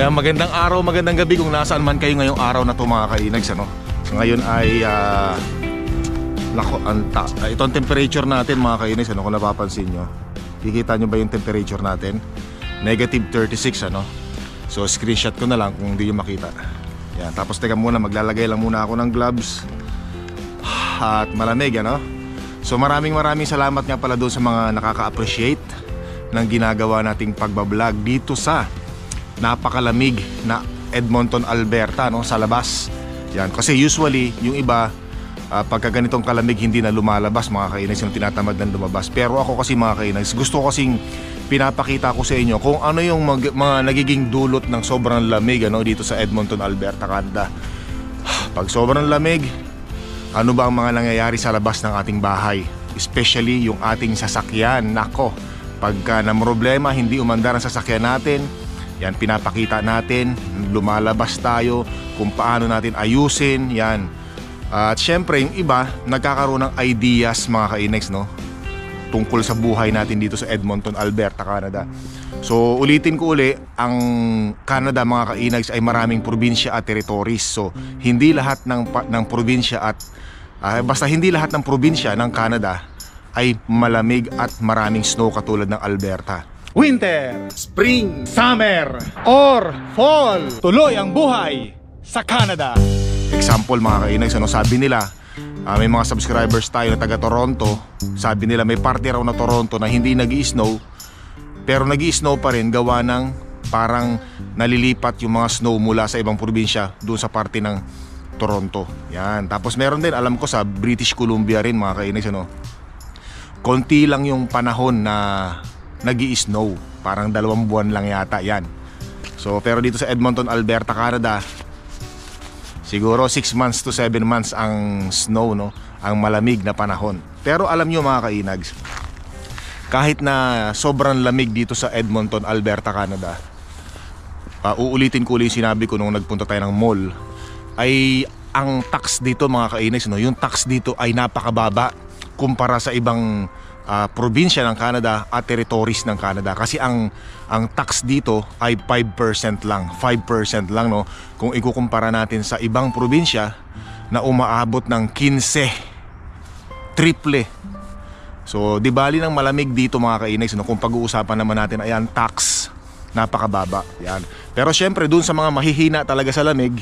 Yan, magandang araw, magandang gabi kung nasaan man kayo ngayong araw na to mga kainags, ano? So ngayon ay ito ang temperature natin mga kainags, ano, kung napapansin nyo. Kikita nyo ba yung temperature natin? -36, ano? So screenshot ko na lang kung hindi nyo makita. Yan, tapos teka muna, maglalagay lang muna ako ng gloves. At malamig, ano? So maraming salamat nga pala doon sa mga nakaka-appreciate ng ginagawa nating pagbablog dito sa napakalamig na Edmonton, Alberta, no, sa labas. Yan, kasi usually yung iba pagka ganitong kalamig hindi na lumalabas mga kainags, yung tinatamad na lumabas. Pero ako kasi mga kainags, gusto ko kasing pinapakita ko sa inyo kung ano yung mga nagiging dulot ng sobrang lamig, ano, dito sa Edmonton, Alberta, Canada. Pag sobrang lamig, ano ba ang mga nangyayari sa labas ng ating bahay? Especially yung ating sasakyan. Nako, pagka na problema, hindi umandar ang sasakyan natin, yan, pinapakita natin, lumalabas tayo kung paano natin ayusin, yan. At syempre yung iba nagkakaroon ng ideas mga kainags, no, tungkol sa buhay natin dito sa Edmonton, Alberta, Canada. So ulitin ko uli, ang Canada mga kainags ay maraming probinsya at territories. So hindi lahat ng probinsya at basta hindi lahat ng probinsya ng Canada ay malamig at maraming snow katulad ng Alberta. Winter, spring, summer, or fall, tuloy ang buhay sa Canada. Example mga kainags, ano, sabi nila, may mga subscribers tayo na taga Toronto. Sabi nila may parte raw na Toronto na hindi nag-i-snow, pero nag-i-snow pa rin gawa ng parang nalilipat yung mga snow mula sa ibang probinsya doon sa parte ng Toronto. Yan. Tapos meron din, alam ko sa British Columbia rin mga kainags, ano, konti lang yung panahon na nag-i-snow, parang 2 buwan lang yata yan. So pero dito sa Edmonton, Alberta, Canada, siguro 6 months to 7 months ang snow, no, ang malamig na panahon. Pero alam nyo mga kainags, kahit na sobrang lamig dito sa Edmonton, Alberta, Canada, uulitin ko ulit yung sinabi ko nung nagpunta tayo ng mall, ay ang tax dito mga kainags, no, yung tax dito ay napakababa kumpara sa ibang probinsya ng Canada at territories ng Canada. Kasi ang tax dito ay 5% lang. 5% lang, no, kung ikukumpara natin sa ibang probinsya na umaabot ng 15, triple. So di bali ng malamig dito mga kainags, no, kung pag-uusapan naman natin ay ang tax, napakababa. Yan. Pero syempre dun sa mga mahihina talaga sa lamig,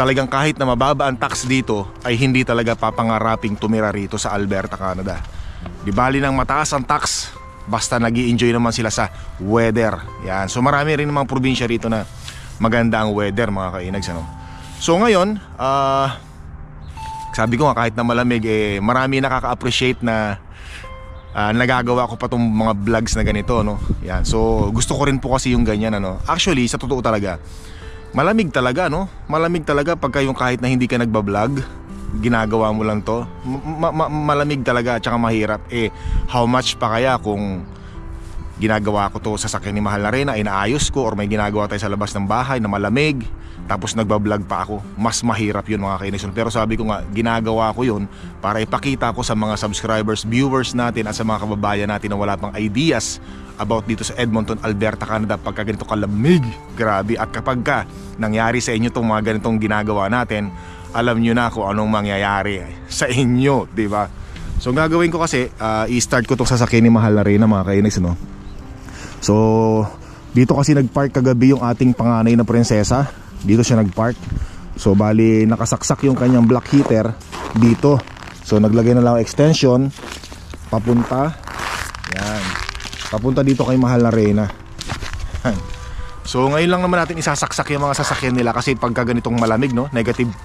talagang kahit na mababa ang tax dito, ay hindi talaga papangaraping tumira rito sa Alberta, Canada. Di bali ng mataas ang tax, basta nag-i-enjoy naman sila sa weather. Yan. So marami rin mga probinsya rito na maganda ang weather mga kainags, ano. So ngayon, sabi ko nga kahit na malamig, marami nakaka-appreciate na nagagawa ko pa tong mga vlogs na ganito, no. Yan. So gusto ko rin po kasi yung ganyan, ano. Actually, sa totoo talaga, malamig talaga, no. Malamig talaga pagka yung kahit na hindi ka nagbablog, ginagawa mo lang to, malamig talaga at saka mahirap. How much pa kaya kung ginagawa ko to sa sakyan ni Mahal na Reyna, inaayos ko, or may ginagawa tayo sa labas ng bahay na malamig, tapos nagbablog pa ako, mas mahirap yun mga kainags. Pero sabi ko nga, ginagawa ko yun para ipakita ko sa mga subscribers, viewers natin at sa mga kababayan natin na wala pang ideas about dito sa Edmonton, Alberta, Canada pagka ganito kalamig. Grabe. At kapag nangyari sa inyo itong mga ganitong ginagawa natin, alam nyo na kung anong mangyayari sa inyo, di ba? So gagawin ko kasi, i-start ko itong sasakyan ni Mahal na Reyna mga kainags, no? So dito kasi nagpark kagabi yung ating panganay na prinsesa. Dito siya nagpark. So bali nakasaksak yung kanyang black heater dito. So naglagay na lang extension papunta, yan, papunta dito kay Mahal na Reyna. So ngayon lang naman natin isasaksak yung mga sasakyan nila kasi pagka ganitong malamig, no, -45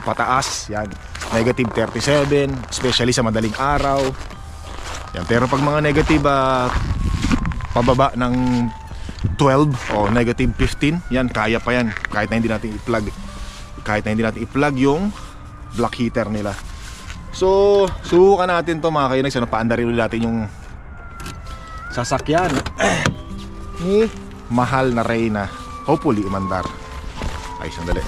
pataas, yan, -37, especially sa madaling araw. Yan, pero pag mga negative pababa ng 12 o -15, yan, kaya pa yan kahit na hindi natin i-plug yung black heater nila. So subukan natin to mga kainags, ano, paandarin ulit natin yung sasakyan ni Mahal na Reyna. Hopefully umandar. Ay, sandali.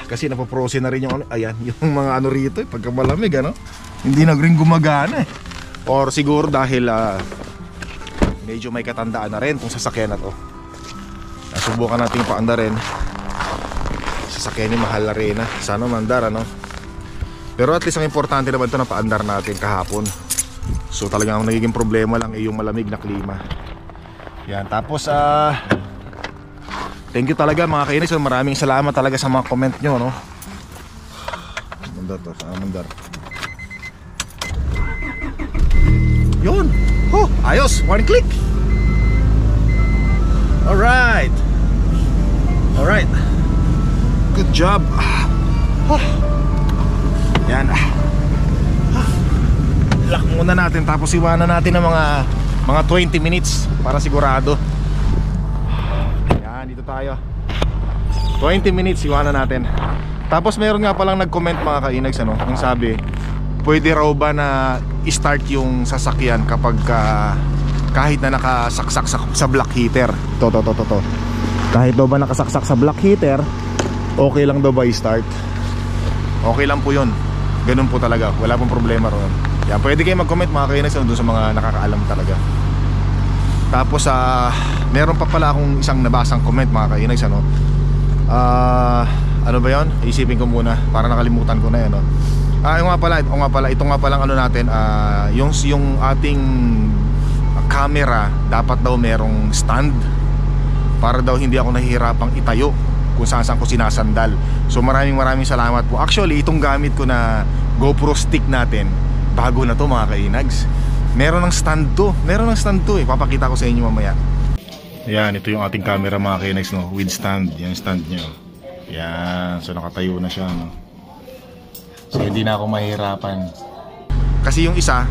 Kasi napoprose na rin yung ano, ayan, yung mga ano rito, pagka malamig, ano, hindi na rin gumagana. Or siguro dahil medyo may katandaan na rin itong sasakyan na to. Nasubukan natin paandarin. Sasakyan ni mahal na rin na. Sana mandar ano. Pero at least ang importante naman ito na paandar natin kahapon. So talagang ang nagiging problema lang ay yung malamig na klima. Yan, tapos thank you talaga mga kainis. So, maraming salamat talaga sa mga comment nyo, no? Mandar to, sana mandar. Yun! Oh, ayos! One click! Alright! Alright! Good job! Yan. Lock muna natin tapos iwanan natin ng mga 20 minutes para sigurado. Yan, dito tayo. 20 minutes iwanan natin. Tapos meron nga palang nag-comment mga kainags ano, yung sabi, pwede raw ba na i-start yung sasakyan kapag kahit na nakasaksak sa block heater. To. Kahit daw ba nakasaksak sa block heater, okay lang daw ba i-start? Okay lang po yun. Ganun po talaga, wala pong problema ron. Yan, pwede kayo mag-comment mga kainags doon sa mga nakakaalam talaga. Tapos meron pa pala akong isang nabasang comment mga kainags ano. Ano ba yun? Isipin ko muna para nakalimutan ko na yan no? Yung nga pala, ito nga palang ano natin, yung ating camera dapat daw merong stand para daw hindi ako nahihirapang itayo kung saan ko sinasandal. So maraming salamat po. Actually itong gamit ko na GoPro stick natin, bago na to mga kainags. Meron ng stand to eh. Papakita ko sa inyo mamaya. Yan, ito yung ating camera mga kainags no, with stand, yung stand nyo. Yan, so nakatayo na siya no? So hindi na ako mahirapan. Kasi yung isa,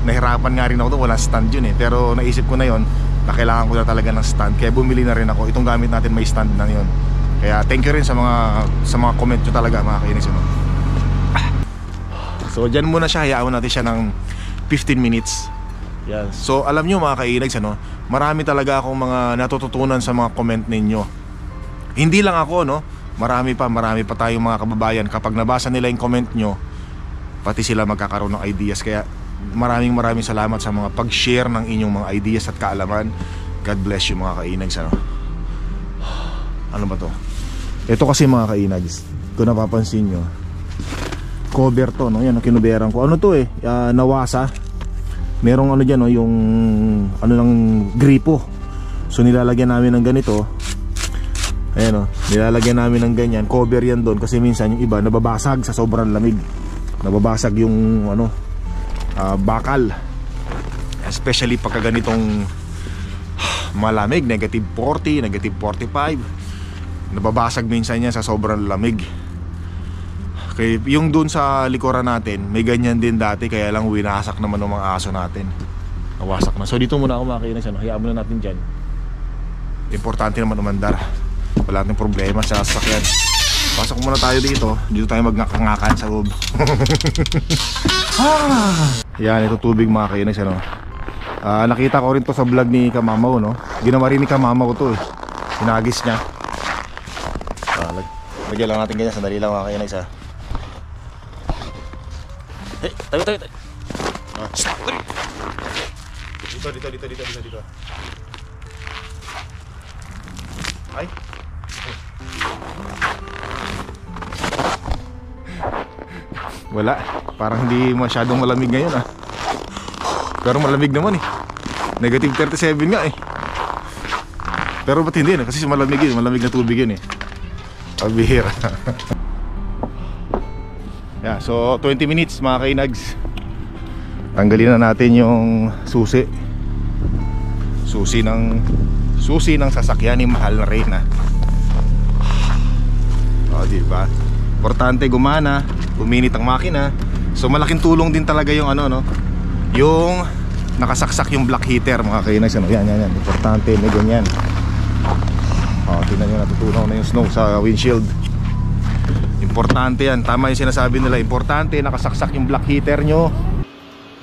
nahirapan nga rin ako doon, wala stand yun eh. Pero naisip ko na yon na kailangan ko na talaga ng stand. Kaya bumili na rin ako. Itong gamit natin may stand na yun. Kaya thank you rin sa mga comment nyo talaga mga kainis no? So dyan muna siya, hayaan natin siya ng 15 minutes. Yan. So alam nyo mga kainags ano, marami talaga akong mga natututunan sa mga comment ninyo. Hindi lang ako no, marami pa tayong mga kababayan. Kapag nabasa nila yung comment nyo, pati sila magkakaroon ng ideas. Kaya maraming salamat sa mga pag-share ng inyong mga ideas at kaalaman. God bless you mga kainags ano. Ano ba to? Ito kasi mga kainags, kung napapansin nyo, cover to no? Yan ang kinuberan ko. Ano to eh, nawasa. Merong ano dyan no, yung ano ng gripo. So nilalagyan namin ng ganito. Ayan o, nilalagyan namin ng ganyan. Cover yan doon kasi minsan yung iba nababasag sa sobrang lamig. Nababasag yung ano, bakal. Especially pagka ganitong malamig, negative 40, negative 45. Nababasag minsan yan sa sobrang lamig. Okay, yung doon sa likuran natin, may ganyan din dati. Kaya lang winasak naman ng mga aso natin. Nawasak na. So dito muna ako makikinig. Hayaan muna natin dyan. Importante naman umandar. Wala nating problema sa sasakyan. Pasok muna tayo dito. Dito tayo magngaka-ngakan sa loob. Yan, ito tubig mga kainis ano. Nakita ko rin to sa vlog ni Kamamaw no. Ginawa rin ni Kamamaw to eh. Hinagis niya. Lagyan lang natin ganyan. Sandali lang mga kainis ha. Hey, tayo. Dito. Ay. Wala, parang hindi masyadong malamig ngayon ah. Pero malamig naman eh. Negative 37 nga eh. Pero ba't hindi na? Kasi malamig yun, malamig na tubig yun eh. Pabihira. Yeah, so 20 minutes mga kainags. Tanggalin na natin yung susi ng sasakyan ni Mahal na Reyna. Diba? Importante gumana, uminit ang makina. So malaking tulong din talaga yung ano no, yung nakasaksak yung black heater mga kainags ano. Yan. Importante may ganyan. Tingnan nyo, natutunaw na yung snow sa windshield. Importante yan, tama yung sinasabi nila. Importante nakasaksak yung black heater nyo.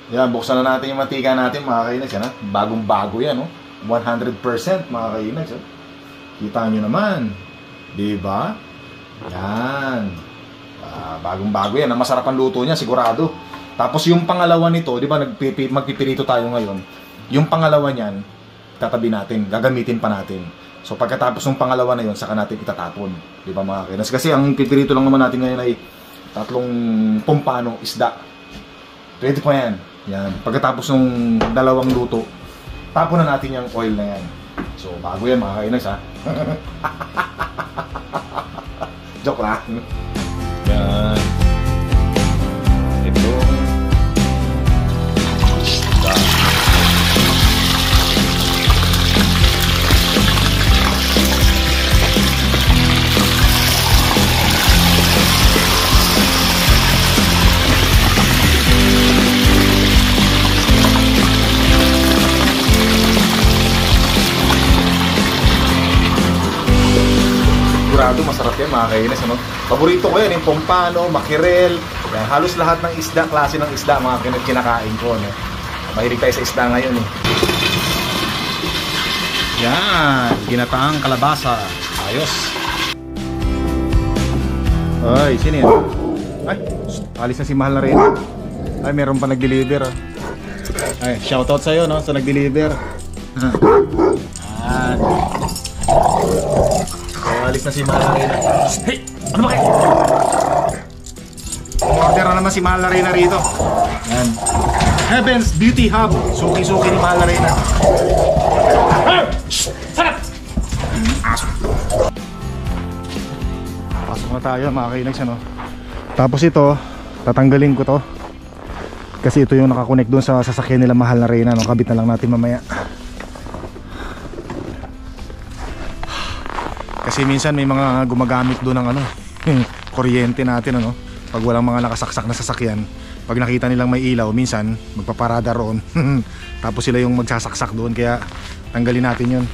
Yan, buksan na natin yung mantika natin mga kainags yan ha. Bagong bago yan no? 100% mga kainags ha? Kita nyo naman, diba? Yan, bagong bago yan. Masarap ang luto niya sigurado. Tapos yung pangalawa nito, di ba magpipirito tayo ngayon. Yung pangalawa niyan, itatabi natin, gagamitin pa natin. So pagkatapos ng pangalawa na yon, saka natin itatapon. Di ba mga kainas? Kasi ang pipirito lang naman natin ngayon ay 3 pompano isda. Pwede pa yan. Yan. Pagkatapos ng 2 luto, tapon na natin yung oil na yan. So bago yan mga kainas ha. Joke lang. Yan. Ito. Sigurado masarap yan mga kainis, ano? Paborito ko yan, yung pompano, makirel, yan, halos lahat ng isda, klase ng isda mga kainis kinakain ko, no? Mahilig tayo sa isda ngayon eh. Yan, ginataang kalabasa. Ayos. Ay, sino yan? Ay, alis na si Mahal na rin. Ay, meron pa nag-deliver. Ay, shoutout sa'yo, no? Sa nag-deliver. Yan. Alis na si Mahal na rin. Hey! Ano ba kayo? Order na naman si Mahal na rin rito. Yan. Heaven's Beauty Hub. Suki-suki ni Mahal na rin. Sarap! Pasok na tayo mga kainags, ano? Tapos ito, tatanggalin ko to. Kasi ito yung nakakonect doon sa sasakyan nila Mahal na rin, ano? Kabit na lang natin mamaya. Kasi minsan may mga gumagamit doon ng ano, kuryente natin, ano? Pag walang mga nakasaksak na sasakyan, pag nakita nilang may ilaw, minsan magpaparada roon. Tapos sila yung magsasaksak doon, kaya tanggalin natin yun.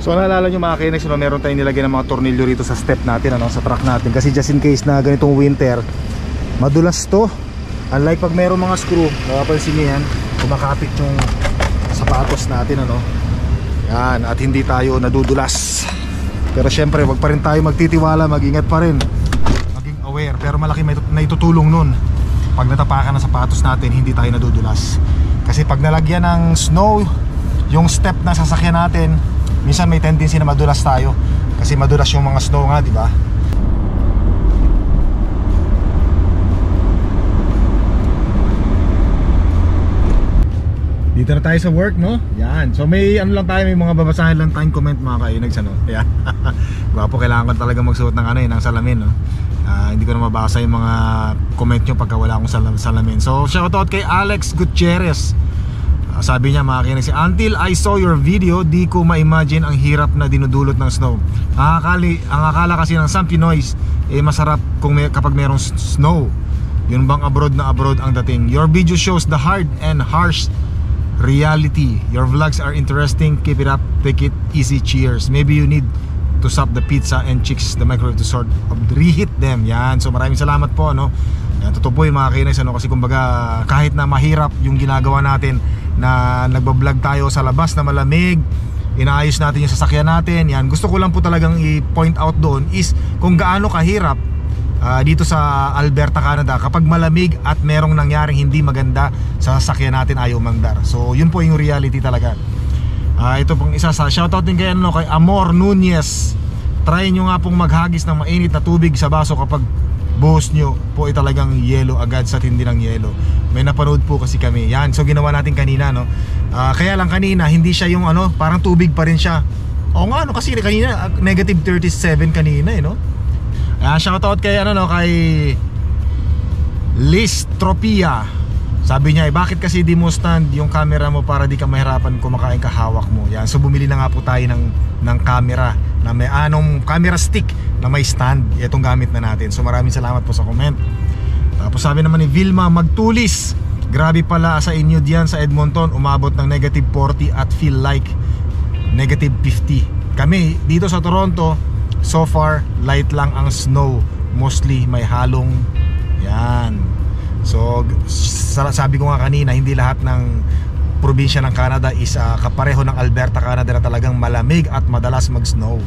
So naalala nyo mga kainex, meron tayong nilagay ng mga tornilyo rito sa step natin, ano, sa truck natin. Kasi just in case na ganitong winter, madulas to. Unlike pag meron mga screw, napapansin nyo yan, kumakapit yung sapatos natin, ano. Yan, at hindi tayo nadudulas. Pero syempre wag pa rin tayo magtitiwala, mag-ingat pa rin, maging aware. Pero malaki may naitutulong nun. Pag natapakan ng sapatos natin, hindi tayo nadudulas. Kasi pag nalagyan ng snow yung step na sasakyan natin, minsan may tendency na madulas tayo. Kasi madulas yung mga snow nga, di ba? Dito na tayo sa work, no? Yan. So may ano lang tayo, may mga babasahin lang tayong comment mga kainags, ano? Yan. Gwapo, kailangan ko talaga magsuot ng ano, ng salamin, no? Hindi ko na mabasa yung mga comment nyo pagka wala akong salamin. So shoutout kay Alex Gutierrez. Sabi niya mga kainags, until I saw your video, di ko ma-imagine ang hirap na dinudulot ng snow. Ang akala kasi ng some Pinoys, masarap kapag merong snow. Yun bang abroad na abroad ang dating? Your video shows the hard and harsh reality. Your vlogs are interesting. Keep it up. Take it easy. Cheers. Maybe you need to stop the pizza and chicks the microwave to sort of reheat them. Yan. So maraming salamat po, no? Yan, totoo po yung mga kainags, ano? Kasi kumbaga kahit na mahirap yung ginagawa natin, na nagbablog tayo sa labas na malamig, inaayos natin yung sasakyan natin. Yan. Gusto ko lang po talagang i-point out doon is kung gaano kahirap dito sa Alberta, Canada, kapag malamig at merong nangyaring hindi maganda sa sasakyan natin, ayaw mandar. So yun po yung reality talaga. Ito pong isa sa shoutout din kay, kay Amor Nunez. Try nyo nga pong maghagis ng mainit na tubig sa baso kapag buhos nyo po ay talagang yelo agad sa tindi ng yelo. May napanood po kasi kami. Yan, so ginawa natin kanina, no? Kaya lang kanina hindi siya yung ano, parang tubig pa rin siya. Oo nga, no, kasi kanina negative 37 kanina, no? Shoutout kay kay Liz Tropia. Sabi niya, bakit kasi di mo stand yung camera mo para di ka mahirapan kumakain ka, hawak mo. Yan, so bumili na nga po tayo ng camera na may camera stick na may stand. Itong gamit na natin. So maraming salamat po sa comment. Tapos sabi naman ni Vilma Magtulis, grabe pala sa inyo diyan sa Edmonton, umabot ng negative 40 at feel like negative 50. Kami dito sa Toronto, so far light lang ang snow, mostly may halong. Yan. So sabi ko nga kanina, hindi lahat ng probinsya ng Canada is kapareho ng Alberta, Canada na talagang malamig at madalas mag snow.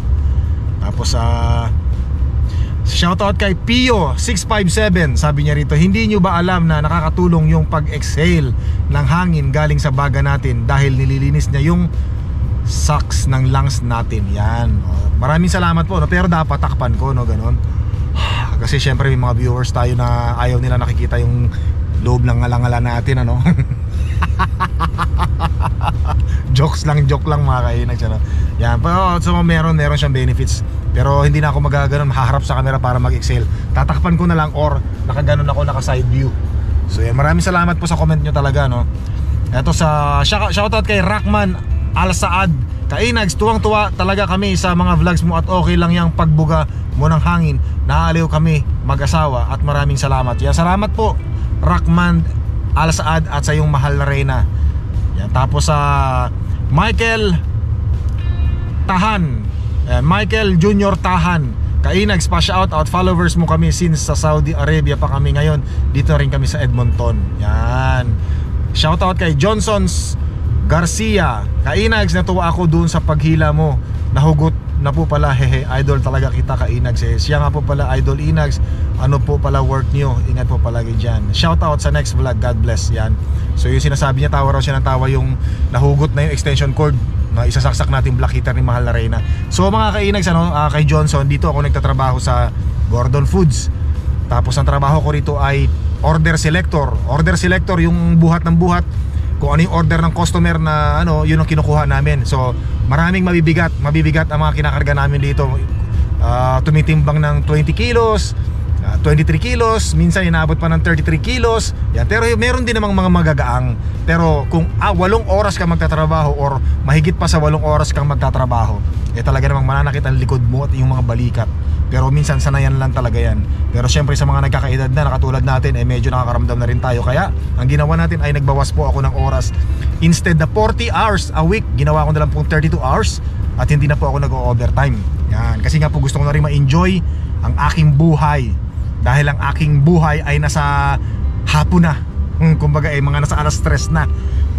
Tapos Shoutout kay Pio657. Sabi niya rito, hindi nyo ba alam na nakakatulong yung pag-exhale ng hangin galing sa baga natin dahil nililinis niya yung sacs ng lungs natin. Yan. Maraming salamat po, no? Pero dapat takpan ko, no? Ganon. Kasi syempre may mga viewers tayo na ayaw nila nakikita yung loob ng ngalangala natin, ano? Joke lang mga kainags, ano? Yan. Pero so, meron siyang benefits. Pero hindi na ako magaganon, mahaharap sa camera para mag-exhale. Tatakpan ko na lang or nakaganon ako, naka side view. So yan, maraming salamat po sa comment nyo talaga, no? Ito sa shoutout kay Rakman Al-Saad. Kainags, tuwang-tuwa talaga kami sa mga vlogs mo at okay lang yung pagbuga mo ng hangin. Naaaliw kami mag-asawa at maraming salamat. Yan, salamat po Rakman Al-Saad at sa iyong mahal na Reyna. Yan, tapos sa Michael Tahan, Michael Junior Tahan, Kainags, pa shout out, followers mo kami since sa Saudi Arabia pa kami, ngayon dito rin kami sa Edmonton. Yan, shout out kay Johnson's Garcia. Kainags, natuwa ako dun sa paghila mo. Nahugot na po pala, hehe. Idol talaga kita, Kainags. Siya nga po pala, Idol Inags. Ano po pala work nyo? Ingat po palagi dyan. Shout out sa next vlog. God bless. Yan. So yung sinasabi niya, tawa raw siya ng tawa yung nahugot na yung extension cord na isasaksak natin black heater ni mahal na Reyna. So mga Kainags, kay Johnson, dito ako nagtatrabaho sa Gordon Foods. Tapos ang trabaho ko rito ay order selector. Order selector, yung buhat ng buhat, kung ano yung order ng customer na yun ang kinukuha namin. So maraming mabibigat ang mga kinakarga namin dito. Tumitimbang ng 20 kilos, 23 kilos, minsan inaabot pa ng 33 kilos. Yan. Pero meron din namang mga magagaang. Pero kung 8 oras kang magtatrabaho or mahigit pa sa 8 oras kang magtatrabaho, talaga namang mananakit ang likod mo at yung mga balikat. Pero minsan sanayan lang talaga yan. Pero syempre sa mga nagkakaedad na katulad natin, medyo nakakaramdam na rin tayo. Kaya ang ginawa natin ay nagbawas po ako ng oras. Instead na 40 hours a week, ginawa ko na lang pong 32 hours. At hindi na po ako nag-overtime. Yan. Kasi nga po gusto ko na rin ma-enjoy ang aking buhay. Dahil ang aking buhay ay nasa hapon na. Kumbaga mga nasa alas 3 na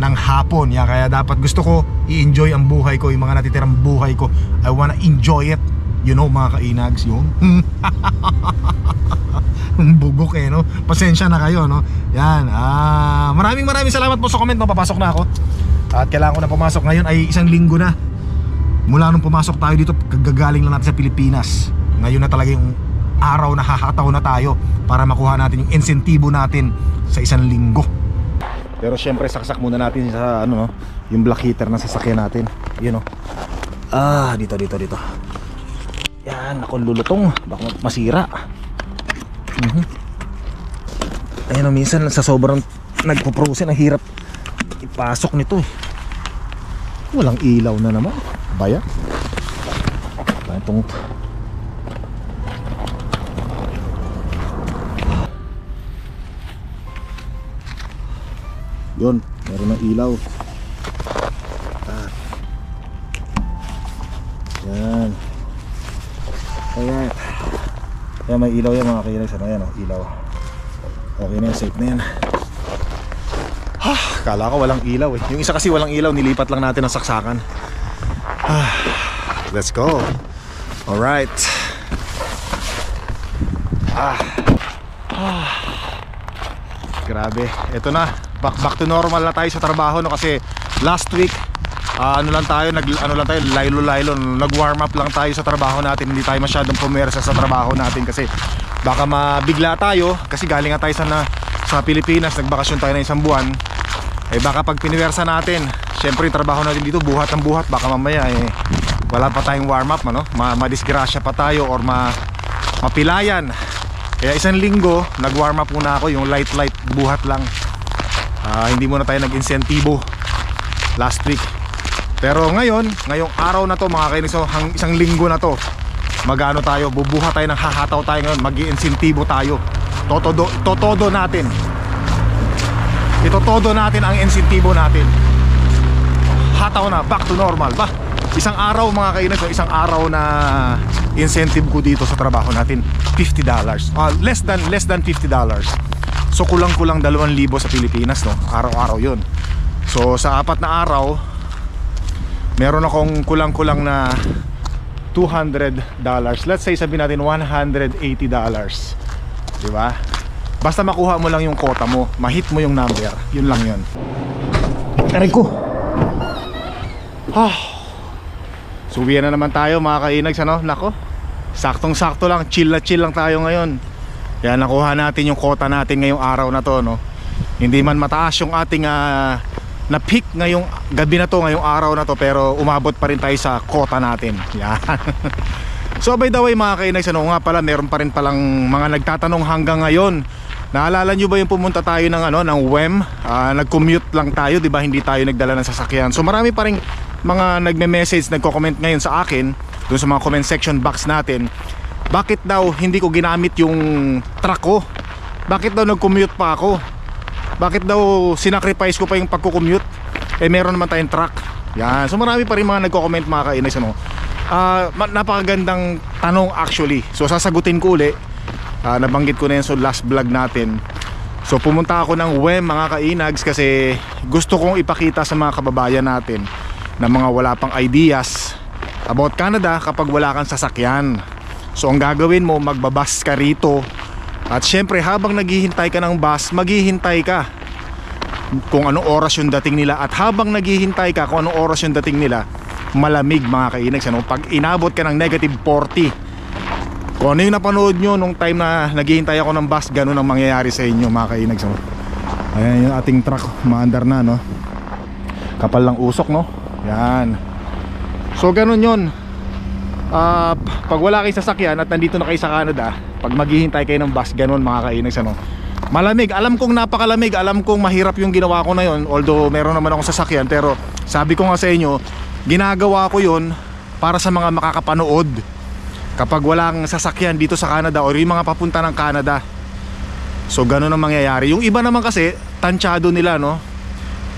ng hapon. Yan. Kaya dapat gusto ko i-enjoy ang buhay ko. Yung mga natitirang buhay ko, I wanna enjoy it. You know mga Kainags, yun. Bugok no. Pasensya na kayo, no. Yan. Maraming salamat po sa comment, no. Papasok na ako. At kailangan ko na pumasok. Ngayon ay 1 linggo na mula nung pumasok tayo dito. Gagaling lang natin sa Pilipinas. Ngayon na talaga yung araw na hahataw na tayo para makuha natin yung insentibo natin sa 1 linggo. Pero syempre saksak muna natin sa yung black heater na sasakyan natin. Yun, no. Dito. Yan, ako lulutong, baka masira. Ayun, minsan sa sobrang nagpo-frozen, ang hirap ipasok nito eh. Walang ilaw na naman. Baya. Itong yun, meron ng ilaw. Yan. Kaya may ilaw yan mga Kainags. Yan, ilaw. Okay na yan, safe na yan. Kala ko walang ilaw eh. Yung isa kasi walang ilaw, nilipat lang natin ang saksakan. Let's go. Alright. Grabe. Ito na, back to normal na tayo sa trabaho, no? Kasi last week laylo nag-warm up lang tayo sa trabaho natin. Hindi tayo masyadong pumersa sa trabaho natin kasi baka mabigla tayo. Kasi galing nga tayo sa Pilipinas, nagbakasyon tayo na 1 buwan. Baka pag piniwersa natin, syempre yung trabaho natin dito buhat ng buhat, baka mamaya wala pa tayong warm up, madisgrasya pa tayo or mapilayan. Kaya 1 linggo nag-warm up muna ako, yung light buhat lang. Hindi muna tayo nag-insentibo last week. Pero ngayong araw na to mga Kainags, so 1 linggo na to, magano tayo, bubuhat tayo ng hahataw tayo ngayon, mag-iinsentibo tayo. Totodo natin. Itotodo natin ang insentibo natin. Hataw na, back to normal ba? 1 araw mga Kainags, 1 araw na incentive ko dito sa trabaho natin, $50. Less than $50. So kulang-kulang 2,000 sa Pilipinas, no? Araw-araw yun. So sa 4 na araw, meron akong kulang-kulang na $200. Let's say sabihin natin $180. Diba? Basta makuha mo lang yung quota mo, ma-hit mo yung number, yun lang yun. Aray ko. So uwian na naman tayo mga kainags, ano? Nako, saktong sakto lang, chill na chill lang tayo ngayon. Kaya nakuha natin yung quota natin ngayong araw na to, no? Hindi man mataas yung ating na peak ngayong gabi na to, ngayong araw na to, pero umabot pa rin tayo sa quota natin. Yan. So by the way mga kainags, ano nga pala, meron pa rin palang mga nagtatanong hanggang ngayon. Naalala nyo ba yung pumunta tayo ng ng WEM? Nag-commute lang tayo, di ba? Hindi tayo nagdala ng sasakyan. So marami pa rin mga nagme-message, nagko-comment ngayon sa akin doon sa mga comment section box natin. Bakit daw hindi ko ginamit yung truck ko? Bakit daw nag-commute pa ako? Bakit daw sinacrifice ko pa yung pagko-commute? Meron naman tayong truck. Yan. So marami pa rin mga nagko-comment mga kainags, ano? Napakagandang tanong actually. So sasagutin ko uli. Nabanggit ko na yan sa last vlog natin. So pumunta ako ng WEM mga kainags kasi gusto kong ipakita sa mga kababayan natin na mga wala pang ideas about Canada kapag wala kang sasakyan. So ang gagawin mo, magbabas ka rito. At syempre habang naghihintay ka ng bus, maghihintay ka kung anong oras yung dating nila. At habang naghihintay ka kung anong oras yung dating nila, malamig mga kainags, ano? Pag inabot ka ng negative 40, kung ano yung napanood nyo nung time na naghihintay ako ng bus, ganun ang mangyayari sa inyo mga kainags, no? Ayan yung ating truck, maandar na, no? Kapal lang usok, no? Yan. So ganun yun. Pag wala kayo sasakyan at nandito na kayo sa Canada, pag maghihintay kayo ng bus, ganun mga kainags, ano? Malamig, alam kong napakalamig, alam kong mahirap yung ginawa ko na yun. Although meron naman akong sasakyan, pero sabi ko nga sa inyo, ginagawa ko yun para sa mga makakapanood kapag walang sasakyan dito sa Canada or yung mga papunta ng Canada. So ganun ang mangyayari. Yung iba naman kasi tansyado nila, no?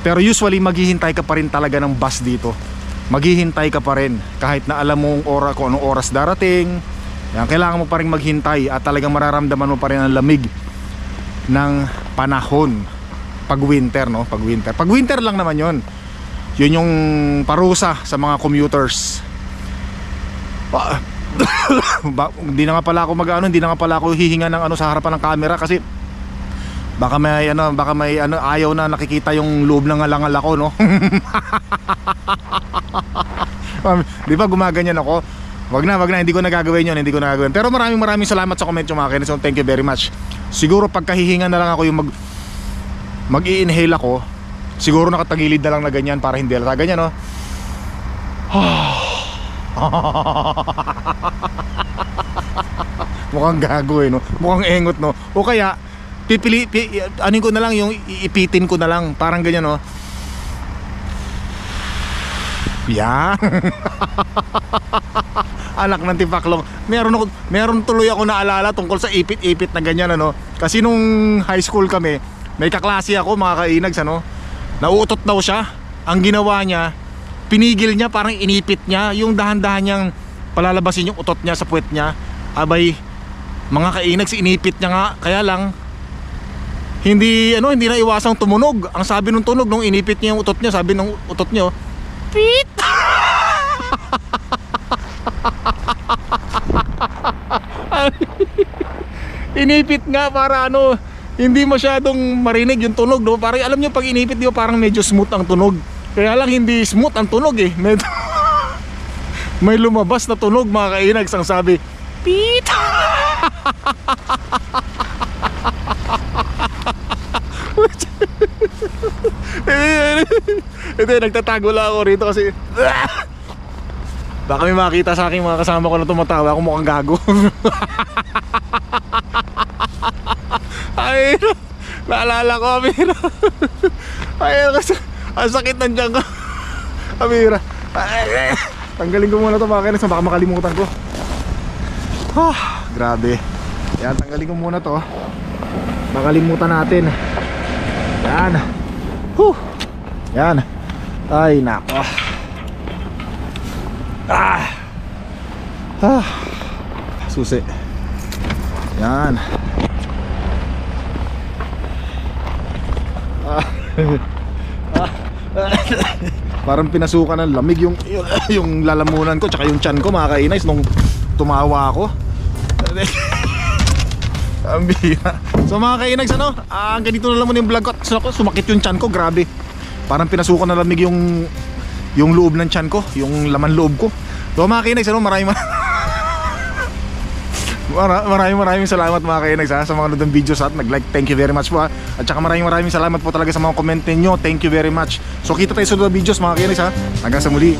Pero usually maghihintay ka pa rin talaga ng bus dito. Maghihintay ka pa rin kahit na alam mo kung anong oras darating. Yan, kailangan mo pa rin maghintay at talagang mararamdaman mo pa rin ang lamig ng panahon pag winter, no? Pag winter lang naman yon. Yun yung parusa sa mga commuters. Hindi na nga pala ako hindi na nga pala ako hihinga ng sa harapan ng camera kasi baka may ayaw na nakikita yung loob ng alangal ako, no? Di ba gumaganyan ako? Wag na, hindi ko nagagawin yun, hindi ko nagagawin. Pero maraming salamat sa comment yung mga kainis. So thank you very much. Siguro pagkahihinga na lang ako yung mag-i-inhale ako. Siguro nakatagilid na lang na ganyan para hindi halata ganyan, no? Mukhang gago, no? Mukhang engot, no? O kaya anin ko na lang yung iipitin ko na lang, parang ganyan, no? Yan. Anak ng tipaklong. Meron tuloy ako naalala tungkol sa ipit-ipit na ganyan, ano? Kasi nung high school kami, may kaklase ako mga kainags, ano? Nauutot daw siya. Ang ginawa niya, pinigil niya, parang inipit niya, yung dahan-dahan niyang palalabasin yung utot niya sa puwet niya. Abay, mga kainags, inipit niya nga. Kaya lang hindi na iwasang tumunog. Ang sabi nung tunog nung inipit niya yung utot niya, sabi nung utot niya, pit. Inipit nga para hindi masyadong marinig yung tunog, no? Parang alam niyo pag inipit, di ba, parang medyo smooth ang tunog. Kaya lang hindi smooth ang tunog, eh. May lumabas na tunog mga kainags, ang sabi, pit. Hindi, nagtatago lang ako rito kasi baka may makita sa akin mga kasama ko na tumatawa ako, mukhang gago. Ay, naalala ko, Amira. Ay, ang sakit ng tiyan ko, Amira. Tanggalin ko muna ito mga kainis, baka makalimutan ko. Grabe. Yan, tanggalin ko muna to, makalimutan natin. Yan. Yan. Ay, nako. Susi. Yan. Parang pinasukan ng lamig yung lalamunan ko tsaka yung tiyan ko mga kainays nung tumawa ako. Ang bihira. So mga kainags ano, hanggang dito na lang muna yung vlog ko. Sumakit yung tiyan ko, grabe. Parang pinasukan na lamig yung loob ng tiyan ko, yung laman loob ko. So mga kainags ano, maraming salamat mga kainags sa mga nanood ng videos at nag-like. Thank you very much po ha. At saka maraming salamat po talaga sa mga comment ninyo. Thank you very much. So kita tayo sa mga videos mga kainags ha. Hanggang sa muli.